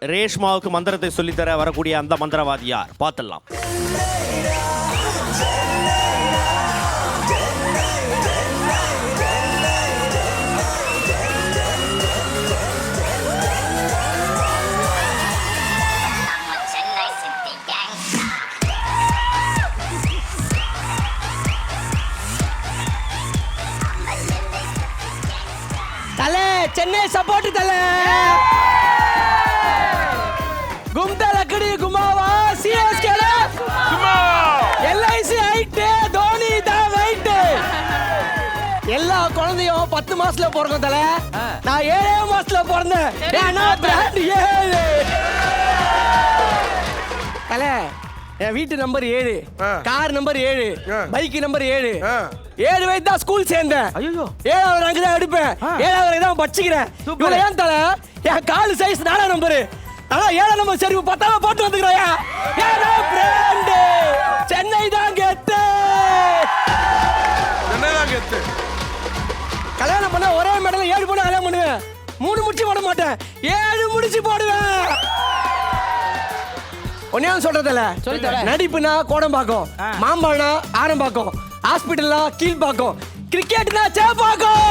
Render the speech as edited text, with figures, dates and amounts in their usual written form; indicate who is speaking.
Speaker 1: ரேஷ்மாவுக்கு மந்திரத்தை சொல்லித்தர வரக்கூடிய அந்த மந்திரவாதி யார் பார்த்துடலாம்.
Speaker 2: தலை சென்னை சப்போர்ட் தலை गुमता लकड़ी गुमावा सीएसके LIC ஹைட் தோனி தான் வெயிட் எல்லா குழந்தையும் 10 மாசத்துல பிறக்கும் தல நான் 7 மாசத்துல பிறந்தேன் ஏன்னா பிராண்ட் 7 தல என் வீட்டு number 7 car number 7 bike number 7 7 வயசு தான் ஸ்கூல் சேர்ந்தேன். ஐயோ 7வது ரேங்க் தான் எடுப்பேன் 7வது ரேங்க் தான் படிச்சுக்கிறேன். இவ்வளவு ஏன் தல என் கால் சைஸ் 4 நம்பர் அதான் 7 நம்பர் சரி 10 போட்டு வந்துக்கிறாயா ஏன்னா பிராண்ட் சென்னை தான் கெத்து.
Speaker 3: சென்னை தான் கெத்து.
Speaker 2: கல்யாணம் பண்ண ஒரே மேடல 7 பொண்ணு கல்யாணம் பண்ணுவேன் 3 முடிச்சு போட மாட்டேன் 7 முடிச்சு போடுவேன். ஒன்னே சொல்றதில்ல நடிப்புனா கோடம்பாக்கம் மாம்பழம்னா ஆரம்பாக்கம் ஹாஸ்பிட்டல்னா கீழ்பாக்கம் கிரிக்கெட்னா சேப்பாக்கம்